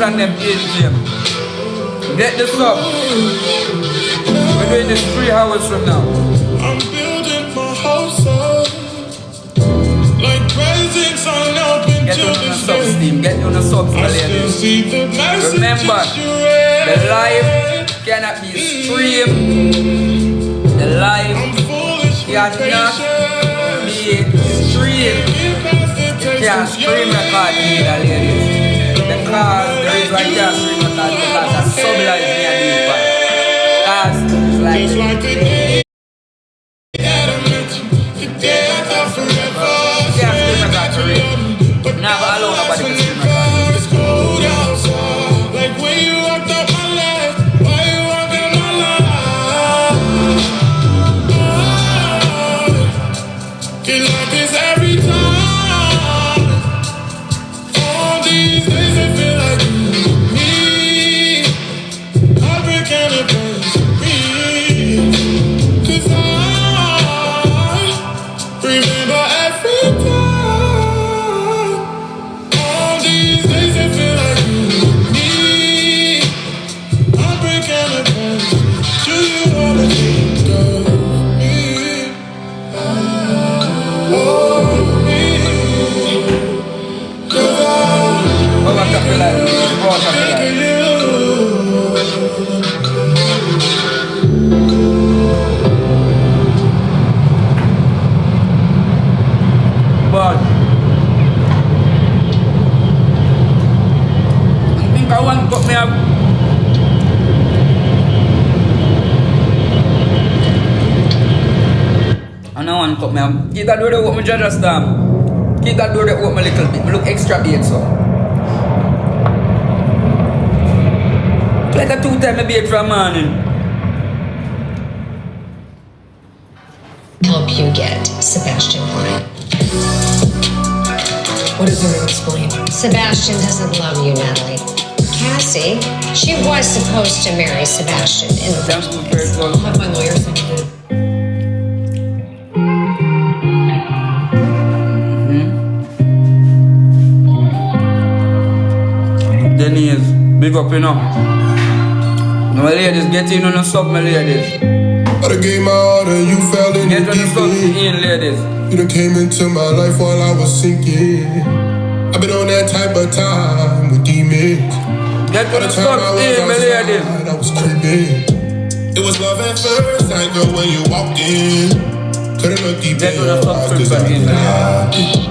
and them in game. Get this up. We're doing this 3 hours from now. I'm building my house up like presents unopened. Get on the subs team. Get on the subs, my ladies. Remember, the live cannot be streamed. The live cannot be streamed. You can't stream record either, ladies. Because the reason I can't stream record because I sub live me and do it. Because it's like the day I thought forever. You can't stream record for real. Never allow nobody to stream record. Like when you walked up my life, why you walking my life? It's like this every time. All these days I feel like me. Heartbreak and it burns me. 'Cause I remember every time. All these days I feel like me. Heartbreak and it burns me. Do you wanna think of me? Oh, me. 'Cause I think of you. But I think I want to put me up. And I want to put me up. Keep that do the work, my judges down. Keep that do the work, my little bit. I look extra big, so. Like a 2 times I bake for a morning. Help you get Sebastian Klein. What is there to explain? Sebastian doesn't love you, Natalie. Cassie, she was supposed to marry Sebastian in the That's first good, place. very I'll have my lawyer send it in. Denise, big up, you know. My ladies, get in on the sub, my ladies. I gave my heart and you fell in Get the on the deep sub, end. in, ladies. You done came into my life while I was sinking. I've been on that type of time with demons. Get on the sub, in, my ladies. I was creeping. It was love at first sight, girl, when you walked in. Couldn't look deep Get in on your the eyes, sub, 'cause I in, my loved it.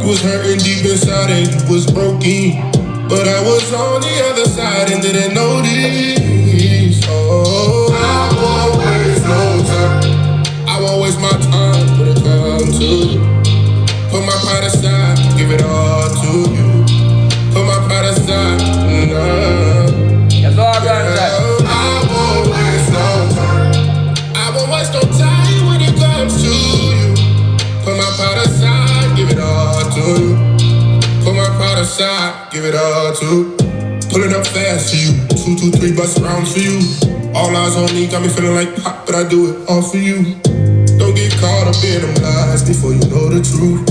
You was hurting deep inside and you was broken. But I was on the other side and didn't notice. Oh, I won't waste no time. I won't waste my time when it comes to you. Put my pride aside, give it all to you. Put my pride aside, nah. That's all I'm gonna say. I won't waste no time. I won't waste no time when it comes to you. Put my pride aside, give it all to you. Put my pride aside, give it all to you. Pulling up fast for you, 2, 2, 3 bus rounds for you. All eyes on me, got me feeling like pop, but I do it all for you. Don't get caught up in them lies before you know the truth.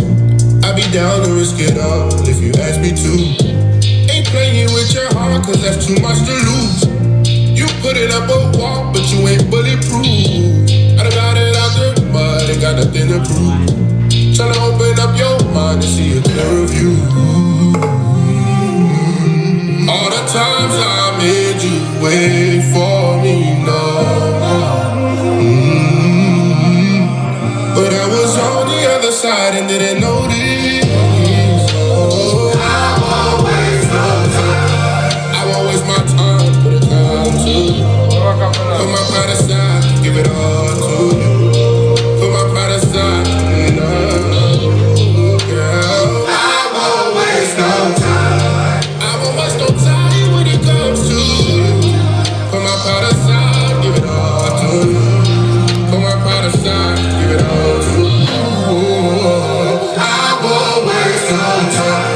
I be down to risk it all if you ask me to. Ain't playing with your heart, cause that's too much to lose. You put it up a wall, but you ain't bulletproof. I done got it out the mud, ain't got nothing to prove. Tryna open up your mind and see a clearer view. All the times I made you wait for me, no. But I was on the other side and didn't notice. Oh, I won't waste no time. I won't waste my time when it comes to you. Put my pride aside, give it all to you. Put my pride aside, girl. I won't waste no time. I won't waste no time when it comes to you. Put my pride aside, give it all to you. Put my pride aside, give it all to you. I won't waste no time.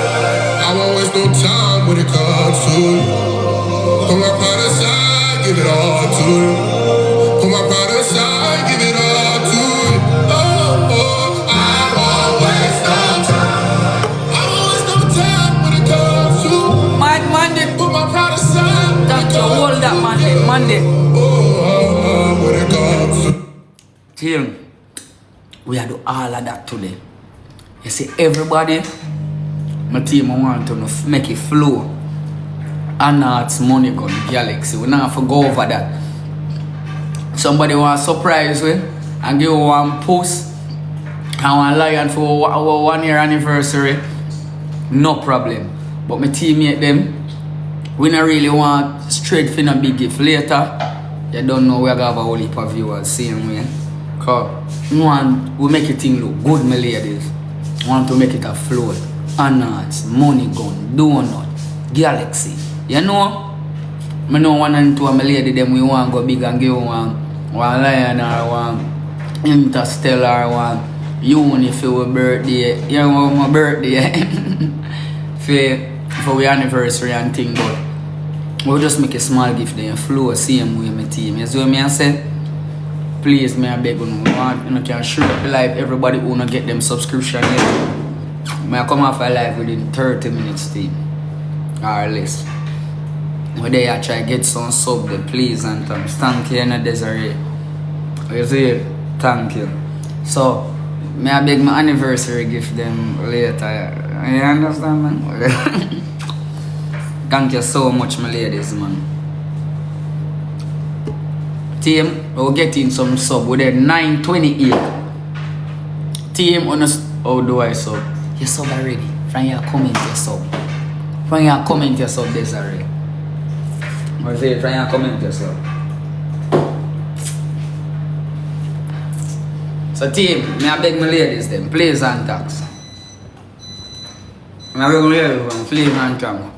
I won't waste no time when it comes to you. Put my pride aside, give it all to you. Put my pride aside, give it all to you. Oh, I won't waste no time. I won't waste no time when it comes to you. Man, Put my Monday. When it comes to Team, we are do all of that today. You see, everybody, my team, I want to make it flow. And it's money gun galaxy. We not have to go over that. Somebody want to surprise we and give one post and one lion for our 1 year anniversary. No problem. But my teammate them, we not really want straight fin a big gift later. You don't know we're gonna have a whole heap of viewers same way. Cause we make it thing look good, my ladies. Want to make it a float. Anats, money gun, donut, galaxy. You know? I know one and two of my lady them we want to go big and give one lion or one interstellar one uni for our birthday. You know my birthday. for our anniversary and thing, but we'll just make a small gift then flow same way my team. You see what I say? Please, may I beg you, can shoot up the live everybody who not get them subscription yet. May I come off a live within 30 minutes team or less. When they I try get some sub there, please and thank you and Desiree. You see? Thank you. So may I beg my anniversary gift them later. You understand, man? Thank you so much, my ladies, man. Team, we'll get in some sub. We're there 928. Team, how do I sub? You sub already. From your comment, you sub. From your comment, you sub, Desiree. Or say, from your comment, you sub. So, team, may I beg my ladies, then, please and thanks. May I beg my ladies, please and thanks.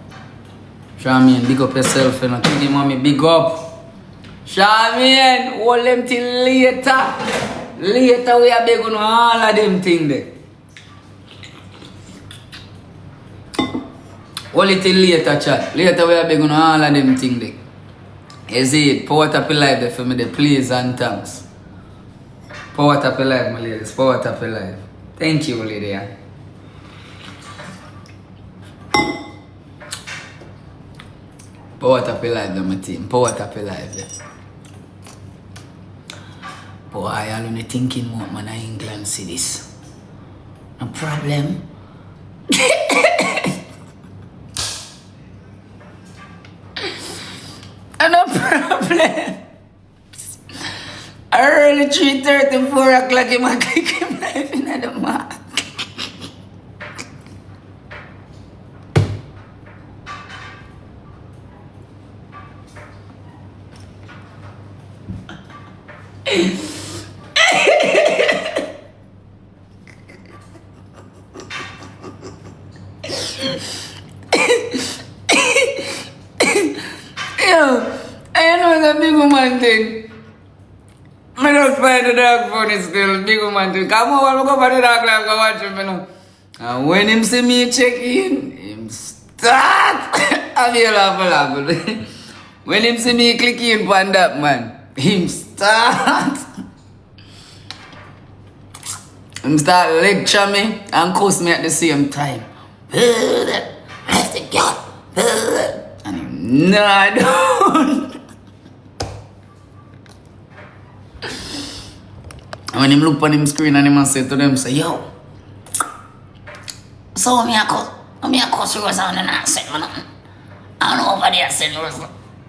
Charmaine, big up yourself, you know. Tell mommy, big up. Charmaine, hold them till later. Later we are big on all of them things there. Hold it till later, chat. Later we are big on all of them things there. Is it? Power Tap Live there for me there, please and thanks. Power Tap Live, my ladies. Power Tap Live. Thank you, lady. Power Tap Live there, my team. Power Tap Live there. Boy, I only thinking what man in England see this. No problem. No problem. Early 3:30, 4 o'clock, you might click him live in the mark. I know the big woman thing. I don't find the dog funny still. Big woman thing. Come on, go for the dog live, go watch him, you know. And when him see me check in, him start. I feel laughable. When him see me click in on that man, him start. Him start lecture me and curse me at the same time. And him, no, I don't. And when him look on him screen and him say to them, say, yo, so me a curse you was on an accent, man. I don't know over the accent was.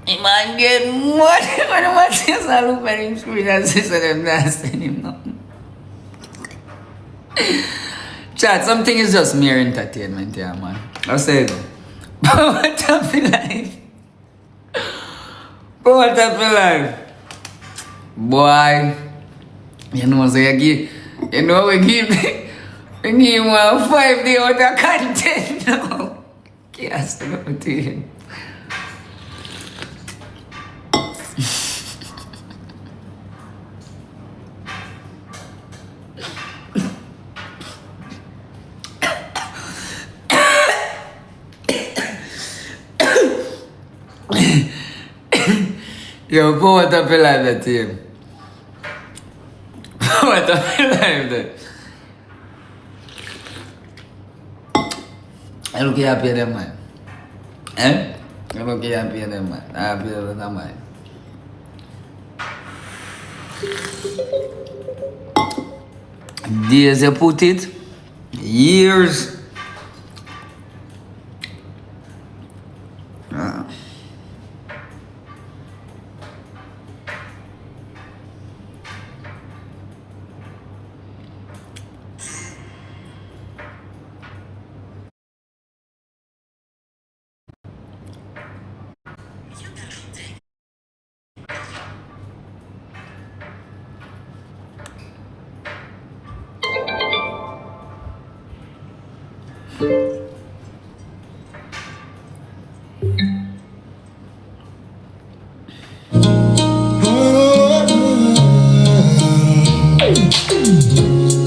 He man get what? When the man says I look at him screen and say to them, not saying him nothing. Chat, something is just mere entertainment here, man. I said, Power Tap Live. Power Tap Live. Boy, you know, so we give him 5 days out of content now. Yes, I go to him. Yo, Power Tap Live that team. Power Tap Live that. I look happy them man. I look happy them man. I happy them man. Days you put it, years.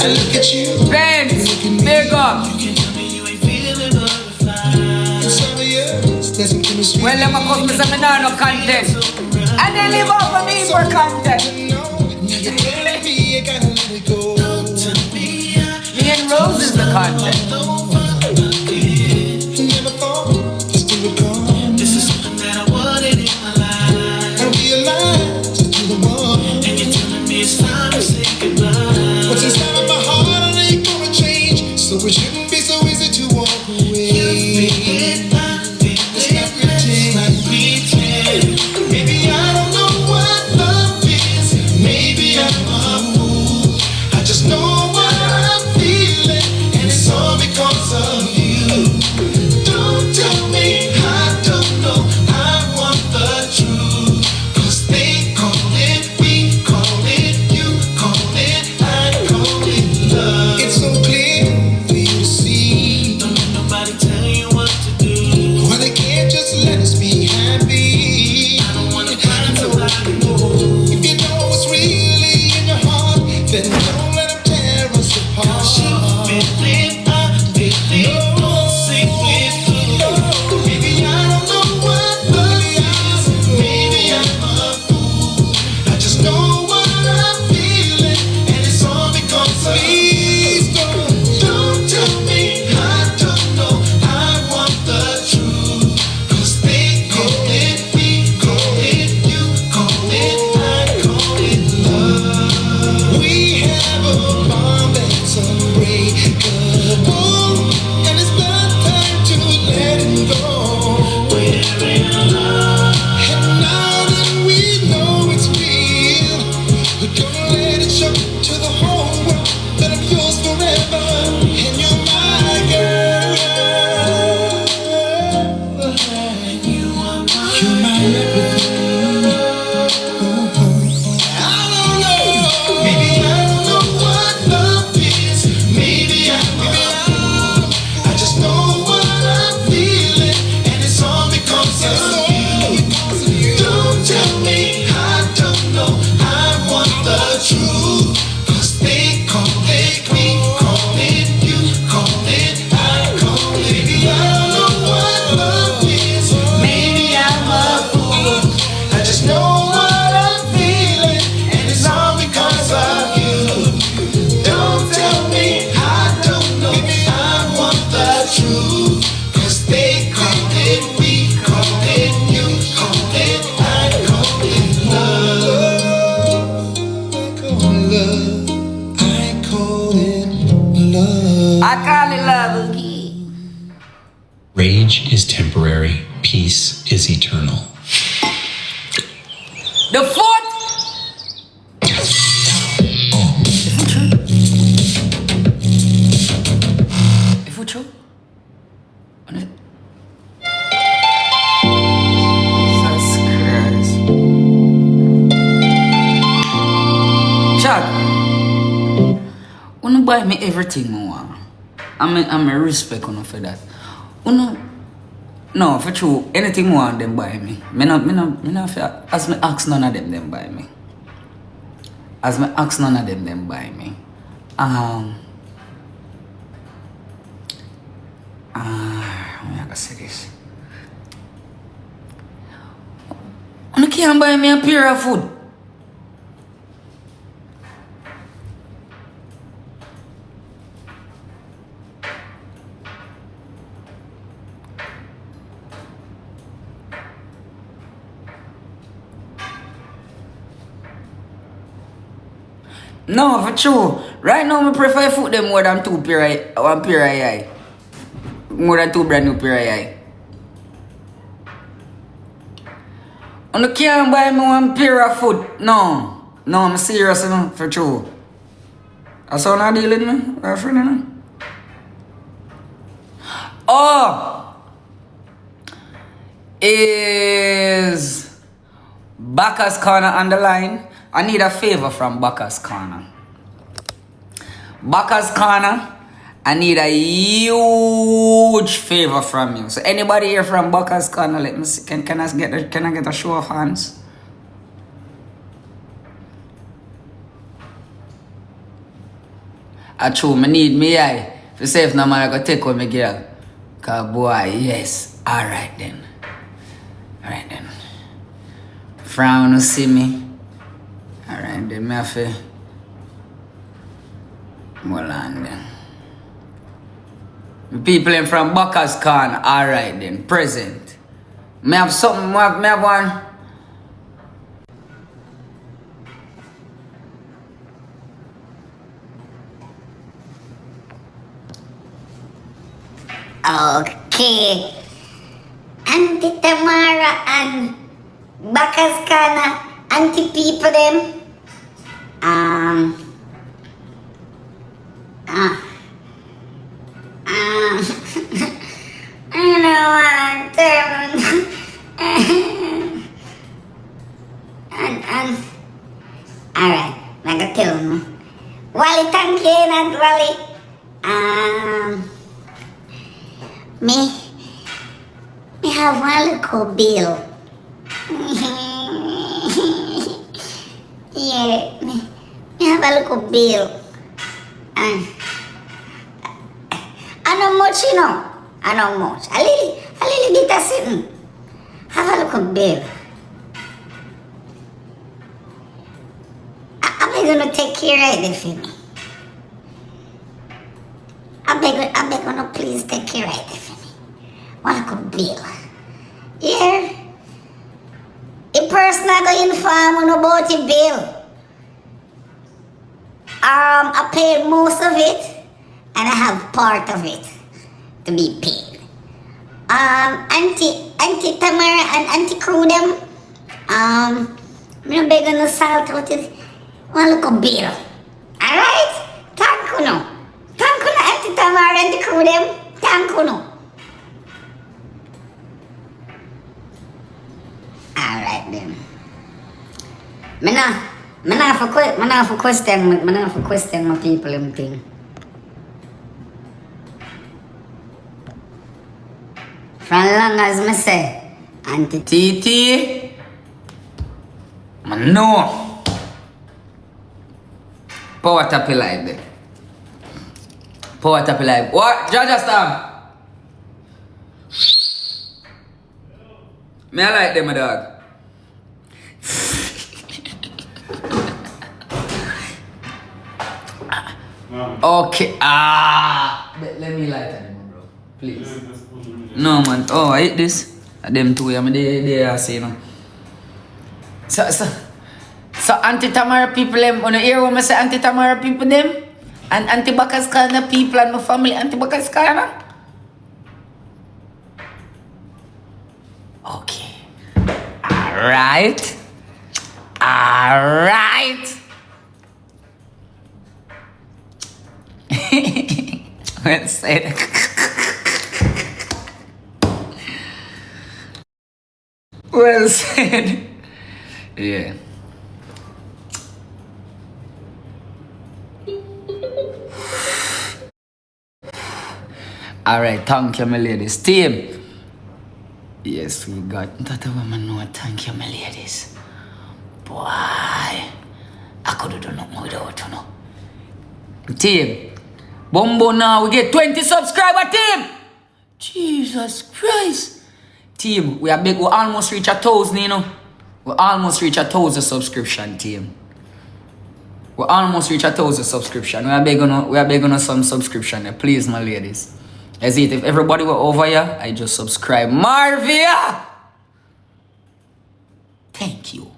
I look at you. Friends, big up. Well, them a come to say me nah no content. And they live off of me for content. Me and Rose is the content. This is something that I wanted in my life. I realized you're the one. And you're telling me it's time to say goodbye. What's inside of my heart ain't gonna change. So it shouldn't be so easy to walk away. You think I think it's not pretend. Maybe I don't know what love is. Maybe I'm a fool. I just know what I'm feeling. And it's all because of you. Don't tell me I don't know. I want the truth. 'Cause they call it, we call it, you call it, I call it love. It's so clear for you to see. Don't let nobody tell you what to do. Why they can't just let us be happy. I don't wanna find somebody more. If you know what's really in your heart, then don't let them tear us apart. She feel it, I feel it. Don't sing with you. Maybe I don't know what love is. Maybe I'm a fool. I just know what I'm feeling, and it's all because of you. Please don't tell me I don't know. I want the truth. 'Cause they call it, we call it, you call it, I call it love. We have a bond that's unbreakable, and it's not time to let it go. We're in love, and now that we know it's real, we're gonna let it show to the whole world that I'm yours forever, and you're my girl. You're my everything. I don't know. Maybe I don't know what love is. Maybe I'm a fool. I just know what I'm feeling, and it's all because of you. Don't tell me I don't know. I want the truth. 'Cause they call it, we call it, you call it, I call it. Maybe I don't know what love is. Maybe I'm a fool. I just know what I'm feeling, and it's all because of you. Don't tell me I don't know. I want the truth. 'Cause they call it, we call it, you call it, I call it love. I call it love. I call it love. I call it love again. Rage is temporary, peace is eternal. The fourth. If we true. Jesus Christ. Chad. Wanna buy me everything more. I'm a respect on for that. No, for true, anything more them buy me. Me not feel, as me ask none of them buy me. As me ask none of them buy me. How am I gonna say this? You can't buy me a pair of food. No, for true. Right now, I prefer food them more than one pair of eye. More than two brand new pair of eye. And you can't buy me one pair of foot. No. No, I'm serious, you know, for true. That's how I deal with me, my friend, you know. Oh! Is Bacchus Corner on the line? I need a favor from Bacchus Corner. Bacchus Corner, I need a huge favor from you. So anybody here from Bacchus Corner, let me see. Can I get a show of hands? I true, I need me eye. If you say if no man I go take with me girl. Cause boy, yes. Alright then. Alright then. Frown to see me. Alright then, me have to hold on then. The people in from Bacchus Corner, alright then, present. Me have something, me have one. Okay. Auntie Tamara and Bacchus Corner, auntie people them. I don't want them. and alright, I got tell me. Wally, thank you, and Wally. Me have one little bill. Yeah, me have a little bill. I know much, you know. I know much. A little bit of something. Have a little bill. I'm gonna take care of it for me. I beg you, please take care of it for me. One little bill. Yeah. The person I go inform you about the bill. I paid most of it, and I have part of it to be paid. Auntie Tamara and Auntie Crew them, I'm beg on the salt out it. One little bill. Alright? Thank you no. Thank you no, Auntie Tamara and the crew them. Thank you no. Alright then. Me not for question my people them thing. From long as me say, Auntie TT, man no. Power tap live there. Power tap live. What? Jaja Stam. Me I like them, my dog. Okay. Let me light them, bro. Please. No, man. Oh, I hate this. Them two, I mean, they are saying, you know. So Auntie Tamara people, them, on the ear when I say Auntie Tamara people, them, and Auntie Bacchus Corner people, and my family, Auntie Bacchus Corner. Okay. Alright. Well said. Well said. Yeah. Alright, thank you, my ladies. Team. Yes, we got that woman know. Thank you, my ladies. Boy, I could have done nothing without you know. Team. Bombo now, we get 20 subscriber, team. Jesus Christ. Team, we are big. We almost reach 1,000, you know. We almost reach 1,000 subscription, team. We almost reach 1,000 subscription. We are begging on some subscription. Please, my ladies. As it, if everybody were over here, I just subscribe. Marvia! Thank you.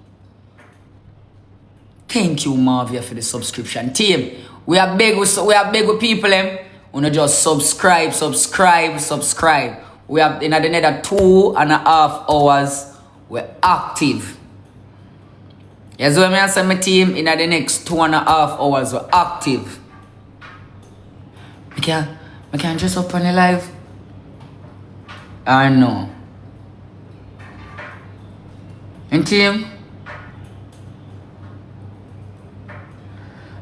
Thank you, Marvia, for the subscription. Team, we are big with people, Wanna just subscribe. We have in another 2.5 hours. We're active. Yes, when I say my team, in the next 2.5 hours, we're active. I can't dress up on the live. I know. And team,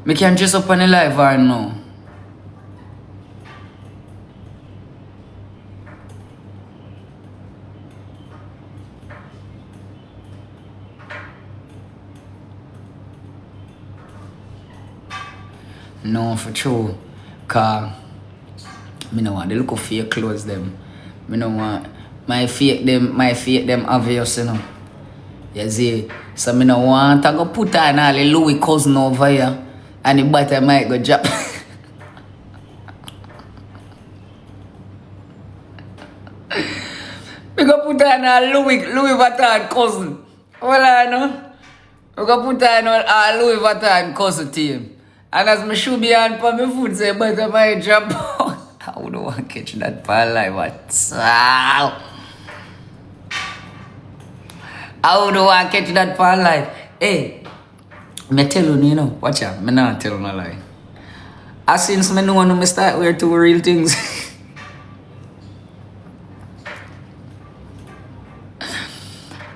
I can't dress up on the live or no. No, for true. Cause me no want the look of fake clothes them. Me no want my fake them obvious, you know. You see? So me no want to go put on all the Louis cousin over here and the butter might go drop. We go put on a Louis Vuitton cousin. Well, I know. We go put on a Louis Vuitton cousin team. And as my shoe be on for my food, say, but I might drop. I would want to catch that for life. What's up? I would want to catch that for life. Hey, me tell you, watch out. Me not tell no lie. As since me know when me start wear two real things.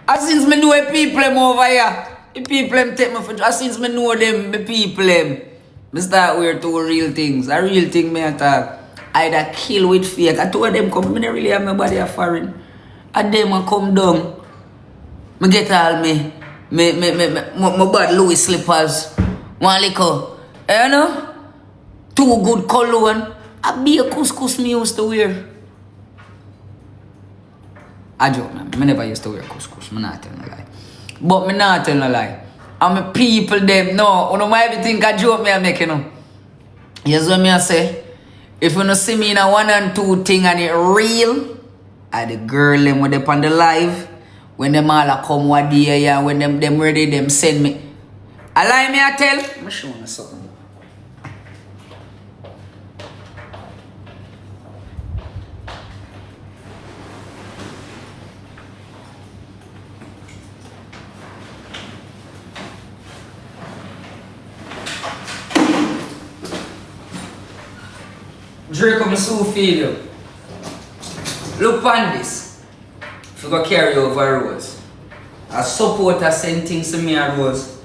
As since me know the people over here. The people take me for. As since me know them, the people I start wear two real things. A real thing me attack. Either kill with fake. I told them come, I don't really have my body a foreign. And them I come down. I get all my bad Louis slippers. One liquor. You know? 2 good cologne. A be a couscous me used to wear. I joke, man. I never used to wear couscous. I'm not telling a lie. But I'm not telling a lie. And my people them no, you know my everything a joke me I make, you know. Yes what me I say? If you don't see me in a 1 and 2 thing and it real, I the girl them when they on the live, when them all a come what day yeah, when them ready, them send me. I lie me I tell, I'm show you something. Draco, me so feel you. Look on this. If you go carry over Rose. A supporter send things to me and Rose.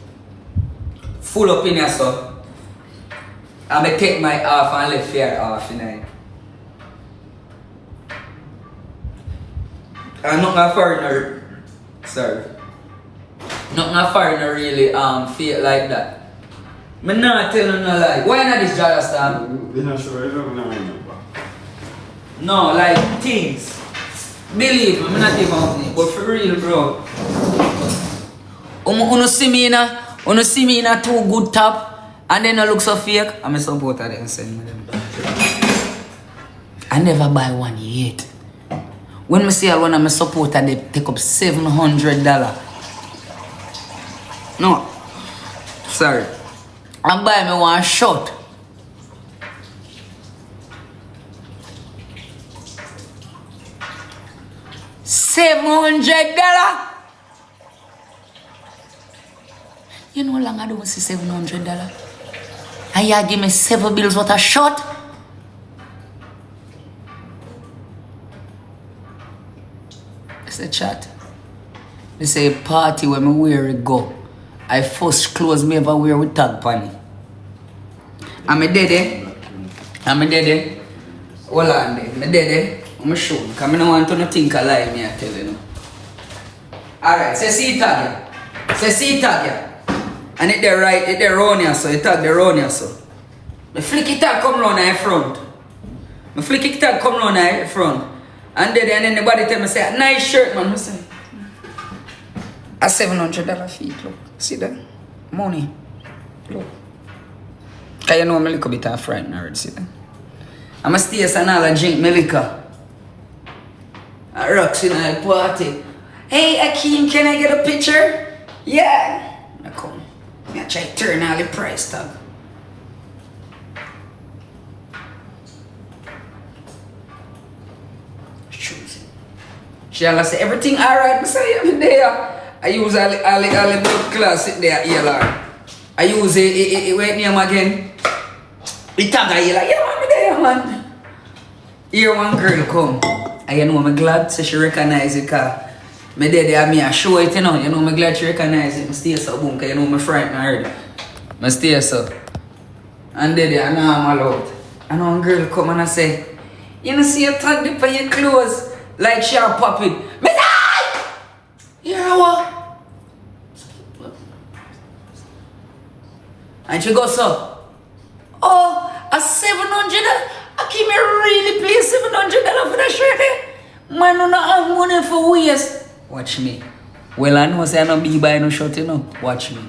Full up in here, so. I'm going to take my half and left here half tonight. I'm not foreigner. Sorry. Not foreigner really feel like that. I'm not telling no lie. Why not this Jada Star? You're not sure, you don't remember. No, like things. Believe me, I'm not even on it. But for real, bro. Uno see me in a 2 good top and then I look so fake. I'm a supporter them send me them. I never buy one yet. When I see one of my supporter they take up $700. No. Sorry. I'm buying me one shot. $700. You know how long I don't see $700? And you give me 7 bills worth a shot? It's a chat. They say a party where me wear it go. I first clothes me ever wear with tag panny. I'm a daddy. Hold on there. I'm a daddy. I'm a show. Because I don't want to think a lie, me I tell you. Alright, say see tag ya. Say see tag ya. And it there right, it there round here so. It tag there round here so. Me flick it tag come round in front. Me flick it tag come round in front. And then the body tell me say, nice shirt man. I say, a $700 feet, look. See that? Money. Look. Because you know I'm a little bit of frightened already, see that? I'm a stay and all and drink my liquor. I rocks in a party. Hey Akeem, can I get a picture? Yeah. I come. Me I try to turn all the price tag. Choose. She all say everything alright, I say every day. I use all the blood class sit there ELR. I use wait name again. The tag I like, yeah man, me there man. Here one girl come. And you know I'm glad so she recognize it cause me there me I show it, you know. You know I'm glad she recognize it. I stay so boom cause you know my frightened already. I stay so. And there I know I'm out. And one girl come and I say, you know see your tag dip on your clothes like she a pop it. Me say, "Aye! You know what? And she goes so, oh, a 700? I keep me really pay $700 for that shirt eh? Man, I don't have money for years. Watch me. Well, I know say I don't be buying no shirt, you know. Watch me.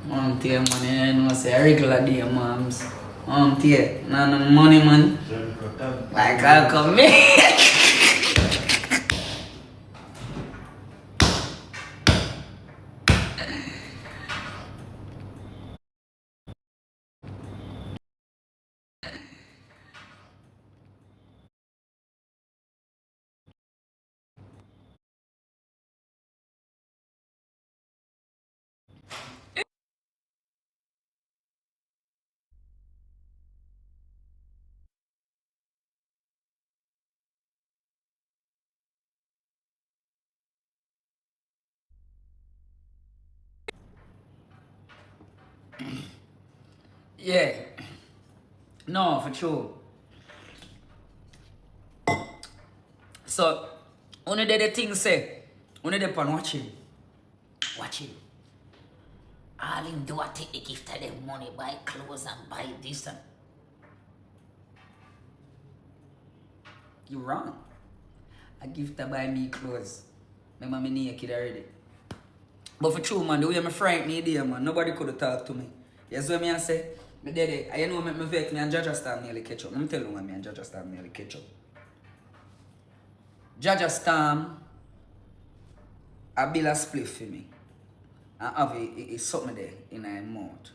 Tell money, I know say a regular day, moms. Tell, no money, man. Like I'll come here. Yeah. No, for sure. So, only the thing say, only the pan watching. Watching. All him do I take the gift of them money, buy clothes and buy this and you wrong. A gift to buy me clothes. My mommy naked already. But for true man, the way my friend me there man, nobody could talk to me. Yes what me I say? Me there, I know me vex me and Jaja Star nearly catch up. Let me tell you why me and Jaja Star nearly catch up. Jaja Star a bill a spliff for me. And have a something there in my mouth.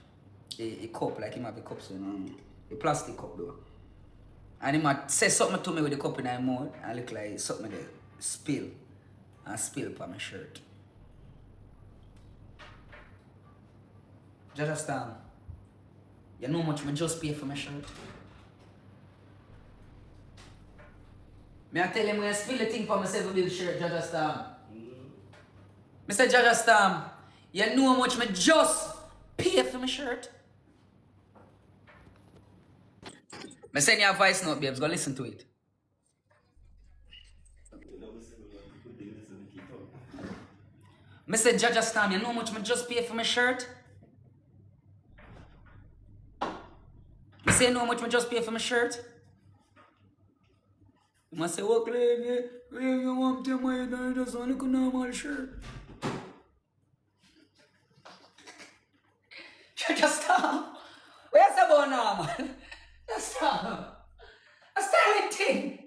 A cup, like him have a cup so a plastic cup though. And he might say something to me with the cup in my mouth and look like something there spill. And spill upon my shirt. Jaja Star, you know how much I just pay for my shirt? Me I tell him when I spill the thing for myself bill shirt, Jaja Star. Mr. Jaja Star, you know how much I just pay for my shirt? I send you a voice note, babes, go listen to it. Mr. Jaja Star, you know how much I just pay for my shirt? You say you know how much I just pay for my shirt? I say, what Clay, you want to tell me you just want a normal shirt? Just stop. Where's the bone now, man? Just stop. A styling thing.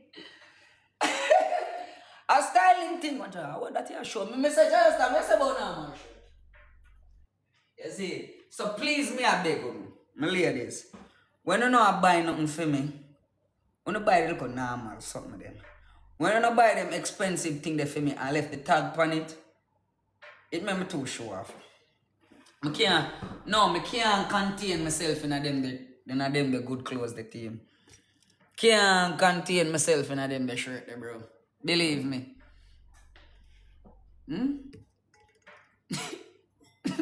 A styling thing. What that you show me? Mr. Just stop. Where's the bone now, man? You see? So please me, I beg you, my ladies. When you know I buy nothing for me, when you buy a little normal something them. When you don't buy them expensive thing there for me, I left the tag on it. It made me too show off. I can't contain myself in them the good clothes the team. Can't contain myself in them the shirt there, bro. Believe me.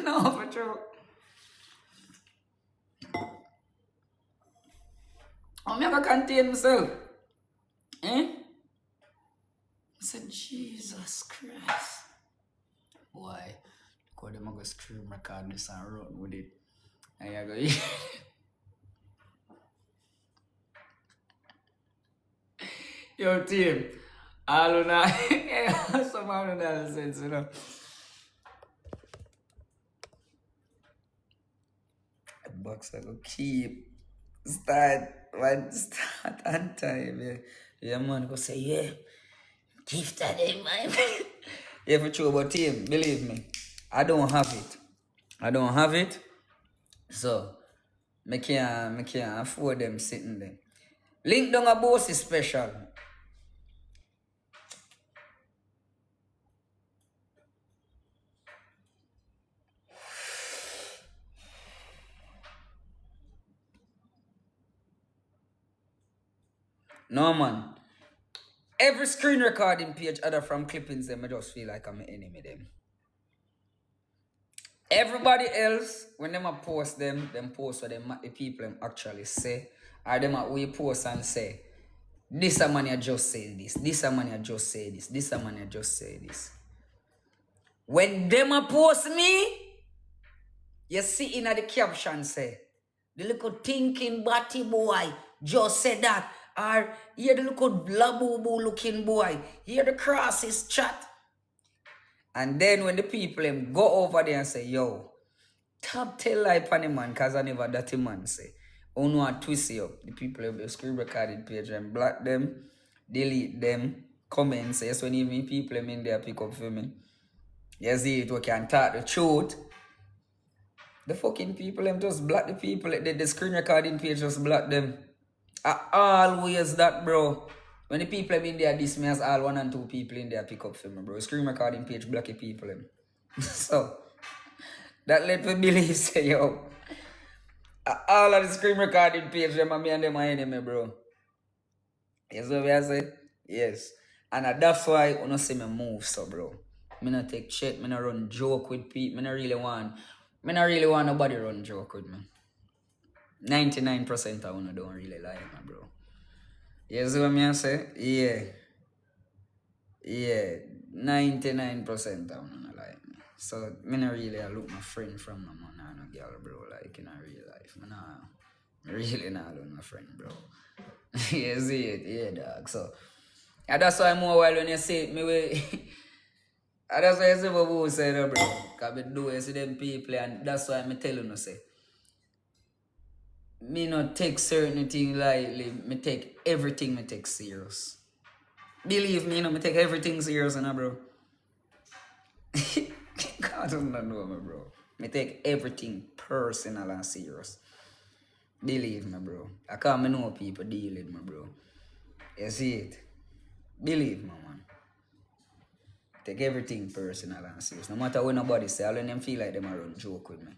No, for true. I'm never contain myself. I said, Jesus Christ. Why? Because I'm going to scream, record this and run with it. And I go, yo, team. All of that. Some of that sense, you know. The box I go keep. Start on time, yeah. Yeah, man, go say, yeah. Gift that in man. Yeah, for true, but team, believe me, I don't have it. I don't have it. So, me can't afford them sitting there. Link down a boss is special. No man. Every screen recording page other from clippings them, I just feel like I'm an enemy them. Everybody else, when them a post them post what them the people them actually say. Or them a we post and say, this a man you just say this a man you just say this a man you just say this. When them a post me, you see in the caption say, the little thinking batty boy just said that. Or here the little labubu looking boy, here the crosses chat. And then when the people them go over there and say, yo, top tell lie pan the man, cause I never that man say. Oh no, I twist you up. The people have the screen recorded page and block them, delete them, comment, say, yes, when even people them in there pick up for me. You see it, we can talk the truth. The fucking people them just block the people, the screen recording page just block them. I always that, bro. When the people them in there diss me as all 1 and 2 people in there pick up for me, bro. Screen recording page block the people them. So that let me believe say yo. All of the screen recording page them and me and them are enemy, bro. You see what I say? Yes. And that's why you don't see me move so, bro. Me not take shit, me not run joke with people. Me not really want nobody run joke with me. 99% of them don't really like me, bro. You see what I say? Yeah. Yeah. 99% of them don't like me. So, me not really look my friend from no man or no girl, bro, like in a real life. Me really not look my friend, bro. You see it? Yeah, dog. So, and that's why more while when you say it, me way... And that's why I say what we say, bro. Because I do see them people, and that's why I tell you, say, me not take certain things lightly. Me take everything me take serious. Believe me, me take everything serious, bro. God don't know me, bro. Me take everything personal and serious. Believe me, bro. I can't know people deal with me, bro. You see it? Believe me, man. Take everything personal and serious. No matter what nobody say, all of them feel like them are run joke with me.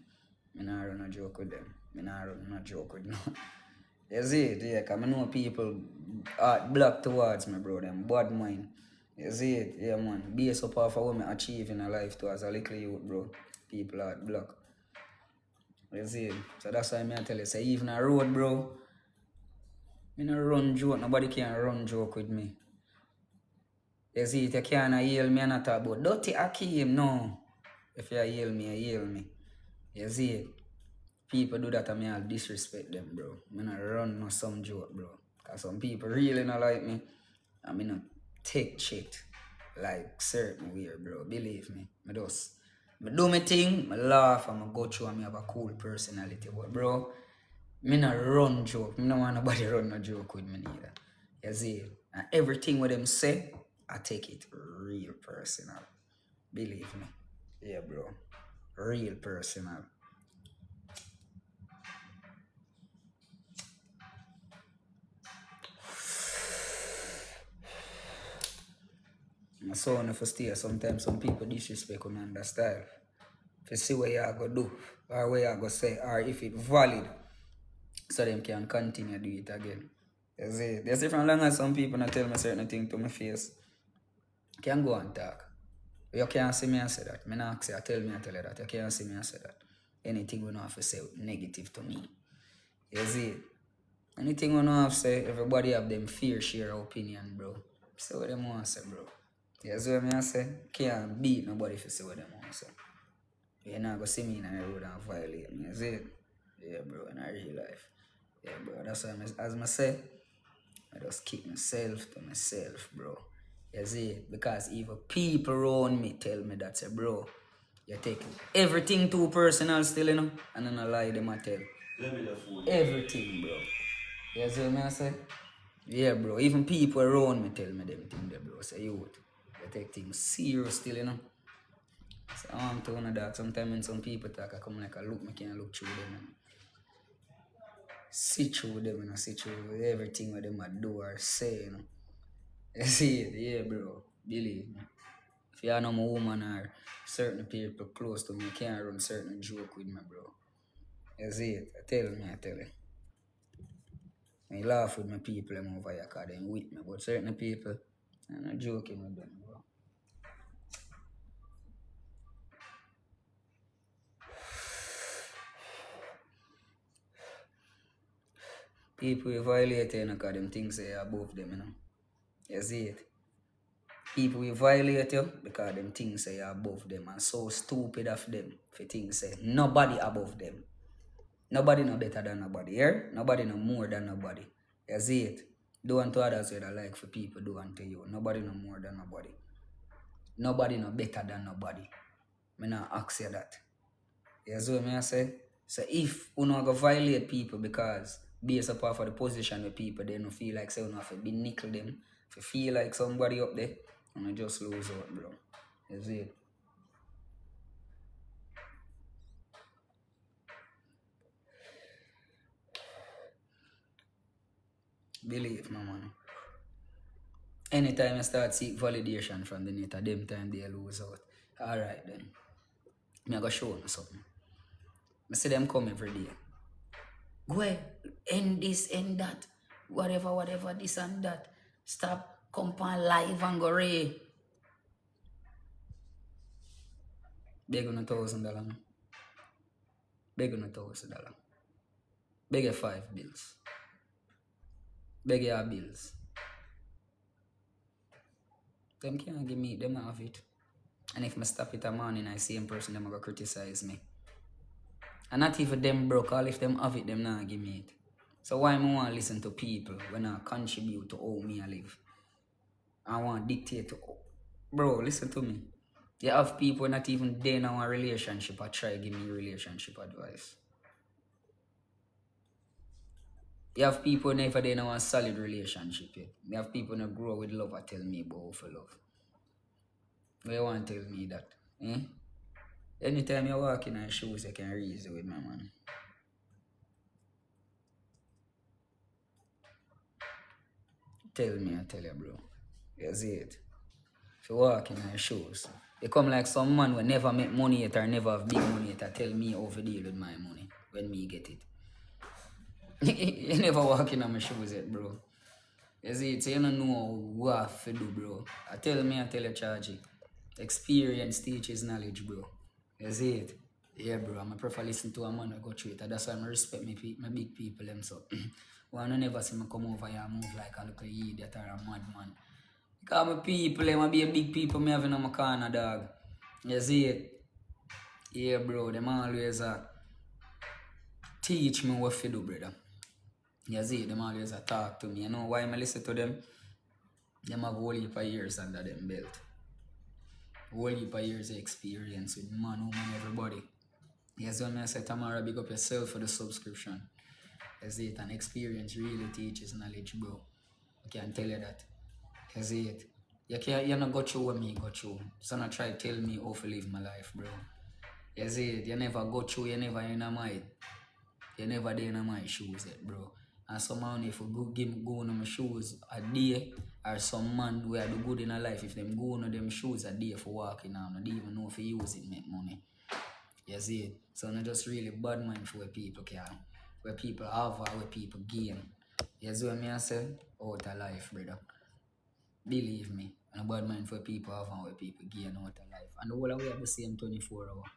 Me not run a joke with them. Me not run a joke with no. You see it? Yeah, because I know people are block towards me, bro. Them bad mind. You see it? Yeah, man. Base up off of what I achieve in a life too as a little youth, bro. People are block. You see it? So that's why I tell you, say even a road, bro. Me not run joke. Nobody can run joke with me. You see it, you can't heal me and not talk about dirty Akeem, no. If you heal me, you heal me. You see it? People do that and me, I'll disrespect them, bro. I not run no some joke, bro. Because some people really not like me. I mean, not take shit like certain weird, bro. Believe me. I do my thing, I laugh, and I go through and I have a cool personality. But, bro, me not run joke. Me not want nobody run no joke with me neither. You see it? And everything what them say, I take it real personal. Believe me. Yeah, bro. Real personal. So if you stay, sometimes some people disrespect on under style. If you see what you are going to do, or what you are going to say, or if it's valid, so them can continue to do it again. You see, there's different long as some people not tell me certain things to my face. Can go and talk. You can't see me and say that. Me not say, I tell you that. You can't see me and say that. Anything we don't have to say negative to me. You see, anything we don't have to say, everybody have them fair share opinion, bro. Say what them want to say, bro. You see what I say? Can't beat nobody if you say what them want to say. You're not going to see me in the road and violate me. You see it? Yeah, bro, in a real life. Yeah, bro, that's why as I say, I just keep myself to myself, bro. You see it? Because even people around me tell me that, say, bro, you take everything too personal still, you know? And then I lie them I tell. Everything, bro. You see what I say? Yeah, bro. Even people around me tell me them things, bro. Say, you take things serious still, you know? So I want to know that sometimes when some people talk, I come like a look, I can't look through them and see through them and see through everything what them a do or say, you know. You see it, yeah, bro. Believe me. If you know my woman or certain people close to me, you can't run certain joke with me, bro. You see it? I tell you. I laugh with my people them over here because they with me, but certain people, I'm not joking with them, bro. People will violate you, because them things say above them, you know. You see it? People will violate you because them things say above them, and so stupid of them for things say nobody above them. Nobody no better than nobody, yeah? Nobody no more than nobody. You see it? Do unto others what I like for people do unto you. Nobody no more than nobody. Nobody no better than nobody. Me not ask you that. You see what I say? So if you not go violate people because based upon for the position with people, they don't feel like say you have to be nickel them. If you feel like somebody up there, you just lose out, bro. You see it? Believe my man. Anytime you start seek validation from the net, at them time they lose out. Alright then. Me I go show you something. I see them come every day. Go ahead, end this, end that. Whatever, this and that. Stop, come on live and go ray. Beg on $1,000. Beg on $1,000. Beg you 5 bills. Beg your bills. Them can't give me, them have it. And if I stop it a morning, I see in person, them going to criticize me. And not even them broke, all if them have it, them not give me it. So why am I want to listen to people when I contribute to how me I live? I want to dictate to... Bro, listen to me. You have people not even there in our relationship or try to give me relationship advice. You have people never there in a solid relationship yet. You have people that grow with love and tell me about for love. Why you want to tell me that? Eh? Anytime you walk in our shoes, you can reason with my man. Tell me, I tell you, bro. You see it? If you walk in our shoes, you come like some man who never make money yet or never have big money yet, tell me how to deal with my money when me get it. You never walk in my shoes yet, bro. You see it? So you don't know what to do, bro. I tell you, Chargy. Experience teaches knowledge, bro. You see it? Yeah, bro. I prefer listen to a man who go through it. That's why I respect my big people. Them so. One I never see me come over here and move like a little idiot or a madman. Because my people, them be a big people me having on my corner, dog. You see it? Yeah, bro. Them always teach me what to do, brother. You see it? Them always talk to me. You know why I listen to them? Them have a whole heap of years under them belt. Whole heap of years of experience with man, woman, everybody. Yes, when I say tomorrow, big up yourself for the subscription. You see it? An experience really teaches knowledge, bro. I can tell you that. You see it? You not go through what me go through. So not try to tell me how to live my life, bro. You see it? You never go through, you never in my... You never there in my shoes yet, bro. And some man, if you go on my shoes a day, or some man where do good in a life, if them go on them shoes a day for walking on, they even know if you use it make money. You see it? So not just really bad mind for where people can, where people have or where people gain. You see what I say? Out of life, brother. Believe me. And a bad mind for people have and where people gain out of life. And the whole of we have the same 24 hours.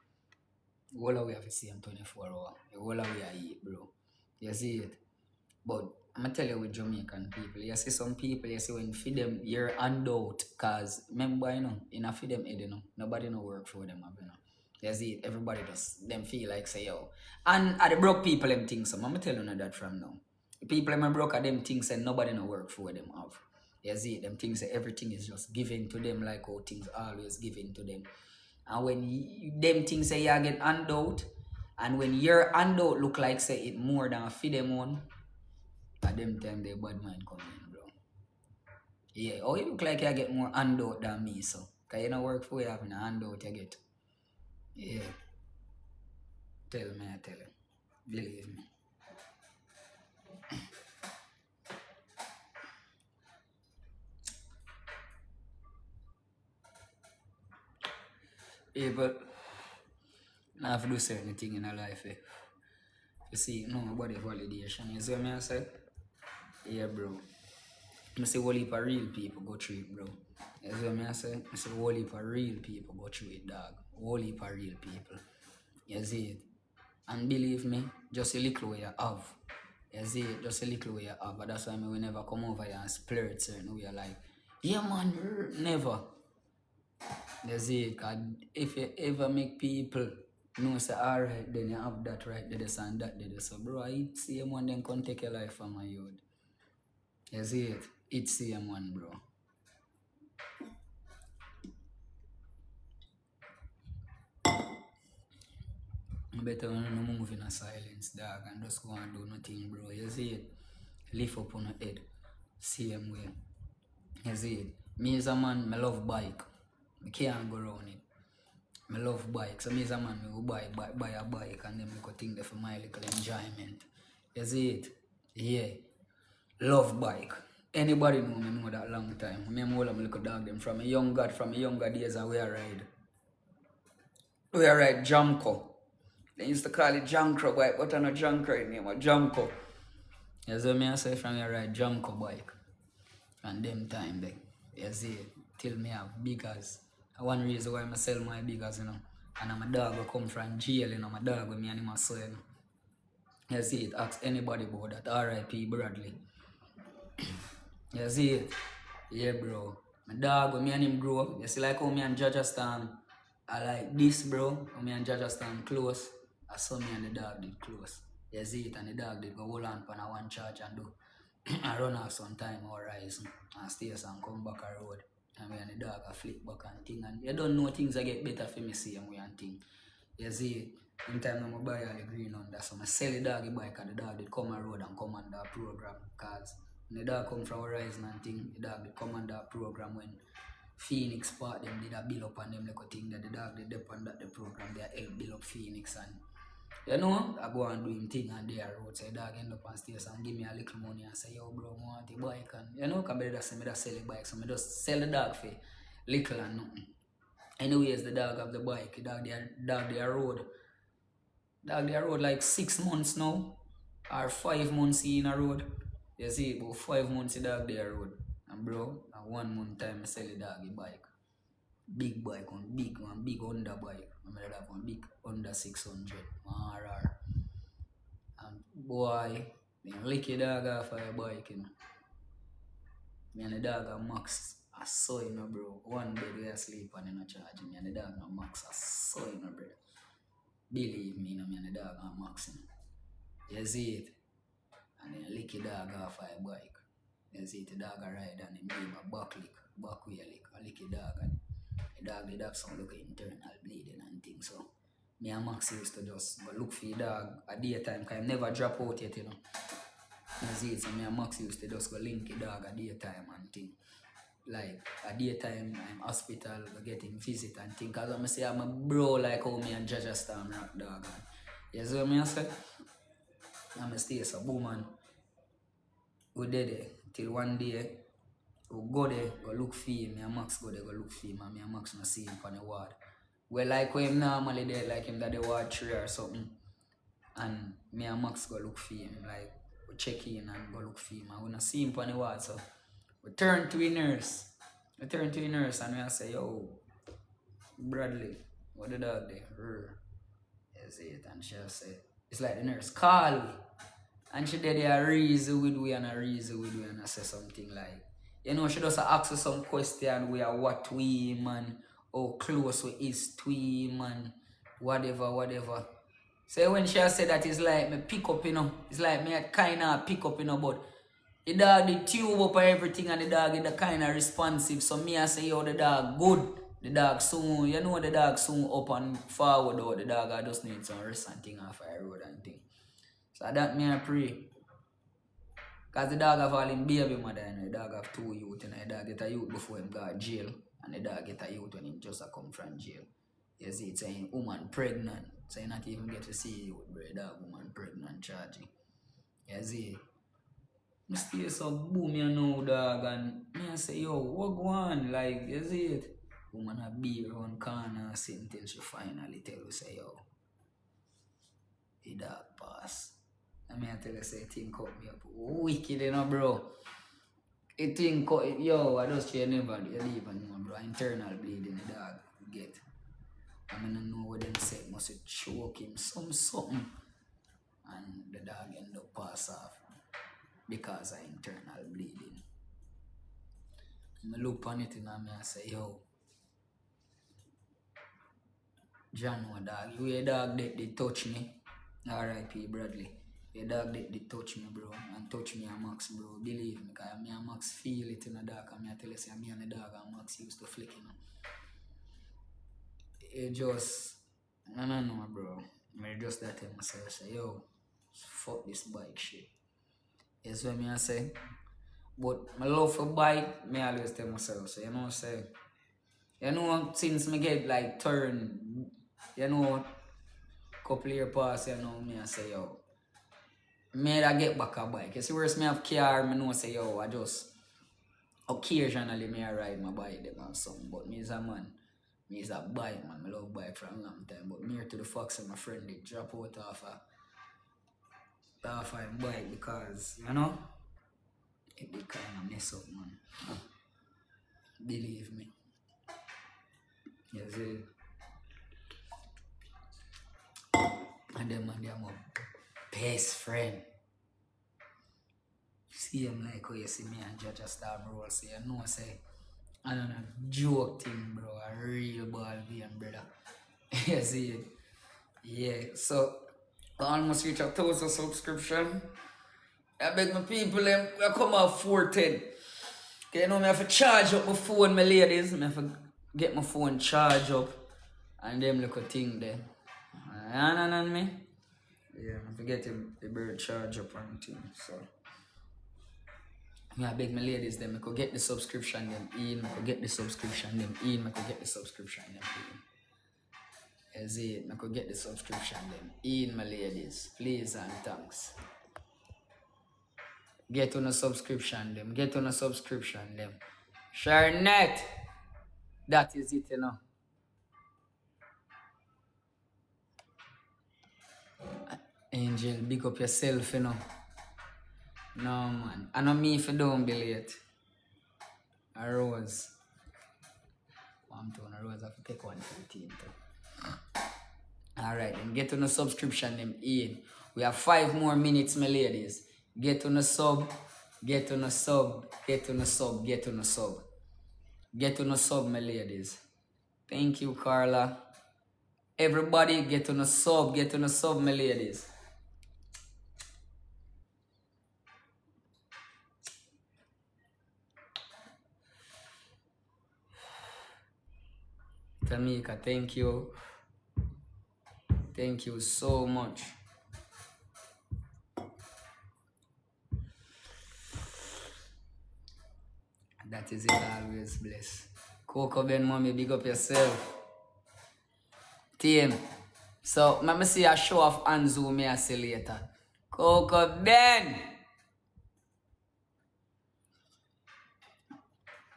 The whole of we have the same 24 hours. The whole of we are eat, bro. You see it? But I'm going to tell you with Jamaican people, you see some people, you see when you feed them, you're handout. Because remember, you know, in a feed them head, you know, nobody no work for them, you know. You see, everybody just, them feel like say, yo. And at the broke people, them think so. I'm going to tell you that from now. The people them broke at them things and nobody no work for them have. You see, them things that everything is just given to them like how things always given to them. And when them things say you get handout, and when your handout look like say it more than a feed them one, at them time they bad mind come in, bro. Yeah, oh you look like you get more handout than me, so. Cause you don't work for you having a handout you get. Yeah. Tell me, I tell you. Believe me. Yeah, but I have to do certain thing in a life. You see, nobody validation. You see what I say? Yeah, bro. I say whole heap of real people go through it, bro. You see what I say? I say whole heap of real people go through it, dog. Whole heap of real people. You see it? And believe me, just a little way you have. You see it? Just a little way you have. But that's why we never come over here and splurge certain way like, yeah man, never. You see it? 'Cause if you ever make people know say alright, then you have that right there, this and that there. So bro, it's same one then can take your life from my youth. You see it? It's same one, bro. I better when you move in a silence, dog, and just go and do nothing, bro. You see it? Lift up on your head. Same way. You see it? Me as a man, I love bike. I can't go around it. I love bike. So me as a man, I will buy a bike and then I go think that for my little enjoyment. You see it? Yeah. Love bike. Anybody know that long time. I remember all of my little dog them from a younger days and we ride. We ride Jamco. They used to call it Jankro bike, but I'm not Jankro anymore, Jamco. You see me I say from here ride Jamco bike. And them time then. You see it? Till me have biggers. One reason why I sell my biggers, you know. And my dog will come from jail, you know, my dog with me and him so, you know. You see it? Ask anybody about that. R.I.P. Bradley. You see it? Yeah, bro. My dog with me and him grow up. You see like how me and Jajastan I like this, bro. How me and Jajastan close. I saw me and the dog did close. You see it? And the dog did go hold on for one charge and do. I run off sometime or rise and stay and come back a road. And me and the dog I flip back and thing. And you don't know things I get better for me same way and thing. You see it? In time I buy all the green under. So I sell the doggy bike and the dog did come a road and come under a program. Cause when the dog come from Horizon and thing, the dog did come under a program when Phoenix part them did a build up on them like a thing that the dog did depend that the program they help build up Phoenix and you know, I go and do him thing and they road so the dog end up on stairs and give me a little money and say, yo bro, I want a bike and you know, cause me just sell the bike, so I just sell the dog for little and nothing. Anyways, the dog have the bike, the dog they road. Dog they road like 6 months now or 5 months in a road. You see, about 5 months the dog they road. And bro, at 1 month time I sell the doggy bike. Big bike, one big Honda bike. I have one big Honda 600 RR. And boy, they lick the dog off of your bike, you know. Me and the dog are max. I saw you know, bro. One bed we are sleep and you know charge me and the dog are max. I saw you know, bro. Believe me, you know, me and the dog are max. You see it? And then lick the dog off of your bike. You see it, the dog a ride and him give a back wheel lick. I lick the dog and the dog did have some look internal bleeding and things. So me and Max used to just go look for the dog at daytime because I never drop out yet, you know. You see it, so me and Max used to just go link the dog at daytime and thing. Like at daytime I'm hospital, go get him visit and thing. Cause I'm say I'm a bro like how me and Jajastan rock dog. And you see what I say? I'm a stay so boom man. We did it till one day. We go there, go look for him. Me and Max go there, go look for him. And me and Max not see him on the ward. Well, like when him normally there, like him that the ward 3 or something. And me and Max go look for him. Like, we check in and go look for him. And we not see him on the ward. So, we turn to the nurse. And we say, yo, Bradley, what the dog there? You see it. And she say, it's like the nurse, call we. And she did a reason with we and a reason with we and I say something like, you know, she just ask us some question we are what we man, how close we is to we man, whatever. So when she said that, it's like me pick up, you know, it's like me kind of pick up, you know, but the dog the tube up and everything and the dog is kind of responsive. So me I say, yo, the dog good. The dog soon, you know the dog soon up and forward out. The dog I just need some rest and thing off the road and thing. So that me I pray. Cause the dog have all in baby mother and the dog have 2 youth and the dog get a youth before him go to jail and the dog get a youth when him just come from jail. You see, it's saying woman pregnant. So you not even get to see you with bread dog, woman pregnant charging. You see? I stay so boom you know dog and me I say yo what go on like you see it? Woman a be around corner sitting till she finally tell you say yo the dog pass. And me I tell you say thing cut me up wicked you know bro. It thing cut yo I just say never you even know bro internal bleeding the dog get. I mean I know what them say must choke him something and the dog end up pass off because of internal bleeding. I look on it and I say, yo, John, no dog, you a dog that they touch me. R.I.P. Bradley. A dog that they touch me, bro, and touch me and Max, bro. Believe me, because me and Max feel it in the dark, and me I tell you, say, me and the dog and Max used to flick, you know. It just, I don't know, bro. I just that tell myself, say, yo, fuck this bike shit. That's what me I say. But my love for bike, me always tell myself, so you know what I'm saying? You know, since me get like turn, you know, couple years pass, you know, me I say, yo, me I get back a bike. You see, whereas me have car, me know say, yo, I just, occasionally me I ride my bike them or something. But me is a man, me is a bike man, I love bike for a long time. But me to the Fox and my friend, they drop out off a bike because, you know, it did kind of mess up, man. Believe me. You see? And them man, they are my best friend. See him like how you see me and Judge start roll. So you know, say, I don't know, joke thing, bro. A real ball game, brother. You see it? Yeah, so I almost reach 1,000 subscription. I beg my people, I come out 410. Okay, you know, I have to charge up my phone, my ladies. I have to get my phone charged up. And them little thing there. You understand me? Yeah, I have to get the bird charge up and thing. So, I beg my ladies, them, I could get the subscription them in. I could get the subscription them in. I could get the subscription them in. You see it? I could get the subscription them in, my ladies. Please and thanks. Get on a subscription them. Get on a subscription them. Sharnet. That is it, you know. Angel, big up yourself, you know. No, man. I know me if you don't be late. A Rose. I'm doing a Rose. I have to take one for the team, too. Alright, then get on a subscription them in. We have 5 more minutes, my ladies. Get on a sub, get on a sub, get on a sub, get on a sub. Get on a sub, my ladies. Thank you, Carla. Everybody get on a sub, my ladies. Tamika, thank you. Thank you so much. That is it, always bless. Coco Ben, mommy, big up yourself. Team. So, let me see a show of Anzu me I see later. Coco Ben.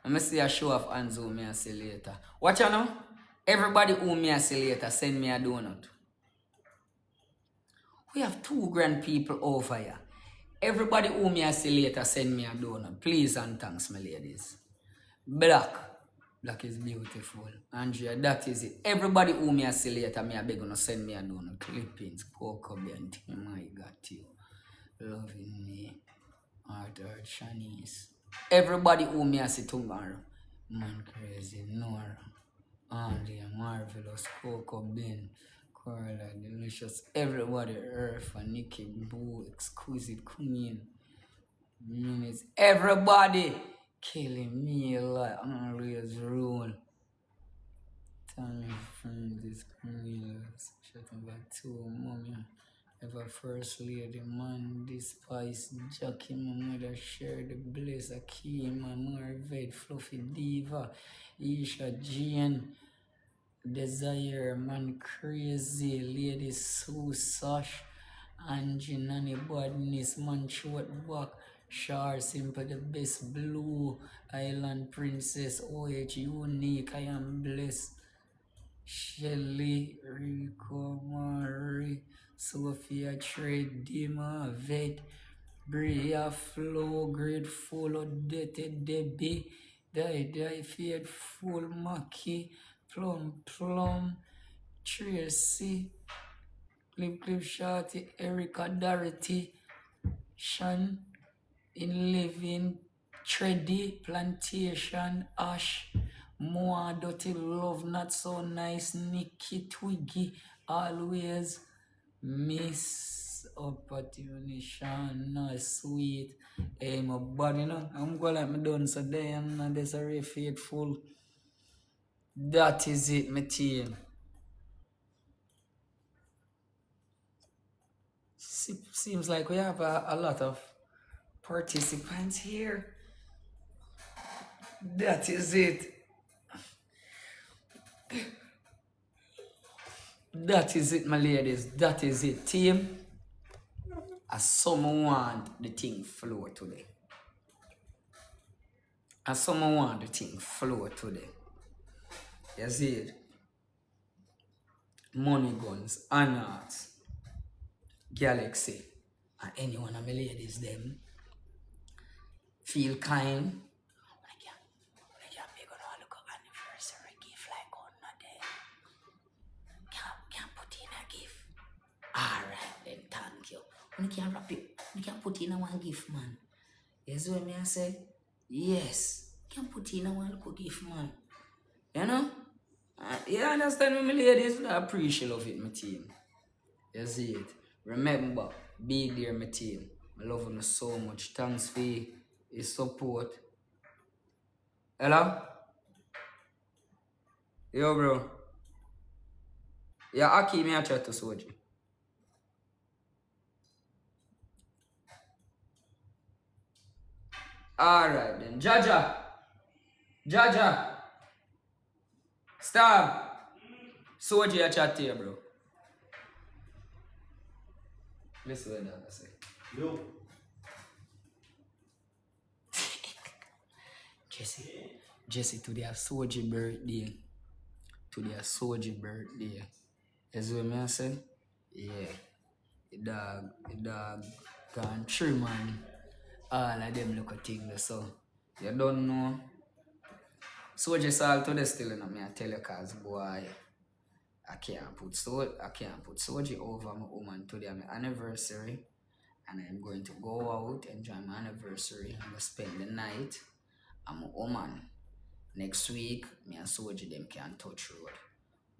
Let me see a show of Anzu me I see later. Watch out now. Everybody who me I see later, send me a donut. We have 2 grand people over here. Everybody who me I see later, send me a donut. Please and thanks, my ladies. Black. Black is beautiful. Andrea, that is it. Everybody who me I see later, me I beg you send me a donut. Clippings, Coco Ben, I got you. Loving me. Arthur, Shanice. Everybody who me I see tomorrow. Man crazy, Nora. Andrea, Marvelous, Coco Ben. Carla, Delicious, everybody, Earth, and Nikki, Boo, Exquisite, Queen, Minutes, everybody killing me like Unreal's Rule. Tell me friends, this Queen, shutting back to mommy, ever first lady, man, this Spice, Jackie, my mother, share the bliss, Akeem, my Marvet, Fluffy Diva, Isha, Jean. Desire, man crazy, Lady Sue Sash, Angie Nanny Badness, man short back, Shar Simple the best, Blue, Island Princess, OH Unique, I am blessed, Shelly, Rico, Mari, Sophia Trade, Dima, Vet, Bria, Flow, Grateful, Odette, Debbie, Die, Faithful, Maki, Plum, Tracy, Cliff Shorty, Erica Dorothy, Shan, In Living, Treddy, Plantation, Ash, Moa, Dirty Love, Not So Nice, Nikki, Twiggy, Always, Miss Opportunity, Sweet. Hey, my body, I'm going like me done so damn, and there's a very faithful. That is it, my team. Seems like we have a lot of participants here. That is it. That is it, my ladies. That is it, team. As someone want the thing flow today. As someone want the thing flow today. You see it? Money Guns, Anarts, Galaxy, and any one of my ladies them feel kind. I can't make a look up anniversary gift like on a day. Can't put in a gift. Alright then, thank you. You can't wrap it. You can't put in a one gift, man. You see what I say? Yes. You can't put in a one little gift, man. You know? You understand me, my ladies? I appreciate of it, my team. You see it? Remember, be there, my team. I love you so much. Thanks for your support. Hello? Yo, bro. Yeah, Aki, me a chat to Soji. Alright then. Jaja. Stop. Soji a chat here, bro. Listen what that I say. Yo. Jesse, today a Soji birthday. You see what I say? Yeah. The dog gone through, man. All of them look a thing so. You don't know. Soji salt to the still in me, I tell you, cause boy, I can't put Soji over my woman today, my anniversary. And I'm going to go out, enjoy my anniversary. I'm going to spend the night. I'm a woman. Next week, me and Soji them can't touch road.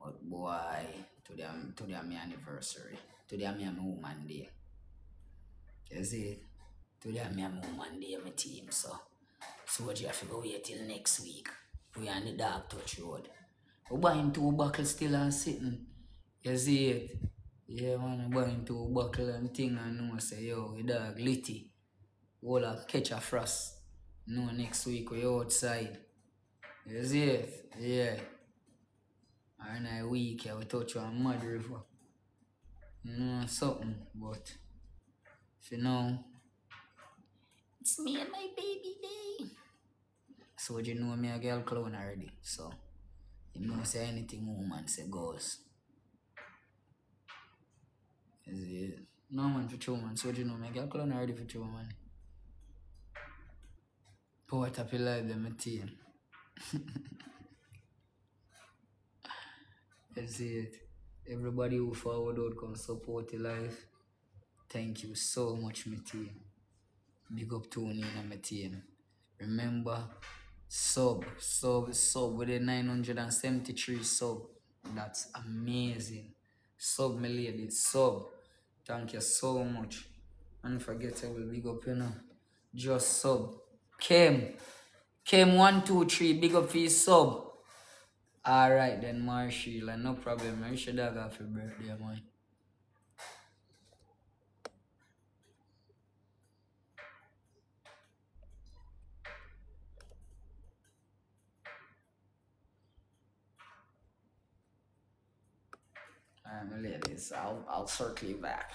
But boy, today I'm my anniversary. Today I'm my woman day. You see? Today I'm my woman day, my team. So Soji have to go wait till next week. We on the dark touch road. We buying 2 buckles still and sitting. You see it? Yeah, man, I buying 2 buckles and thing and know say, yo, the dog litty. We'll catch a frost. No, next week we outside. You see it? Yeah. And a week, we touch on Mud River. Something, but for now, it's me and my baby day. So you know me a girl clown already, so you know say anything woman say goes. Is it? No man for true man, so you know me a girl clown already for true man. Poet up your life them a team. That's it. Everybody who forward out come support your life. Thank you so much, my team. Big up Tony and my team. Remember, sub with a 973 sub. That's amazing. Sub, my lady, sub. Thank you so much. Unforgettable, big up, Just sub. Came 123, big up for your sub. Alright then, Marshall, no problem. I should have got for birthday, man. Alright, my ladies, I'll circle you back.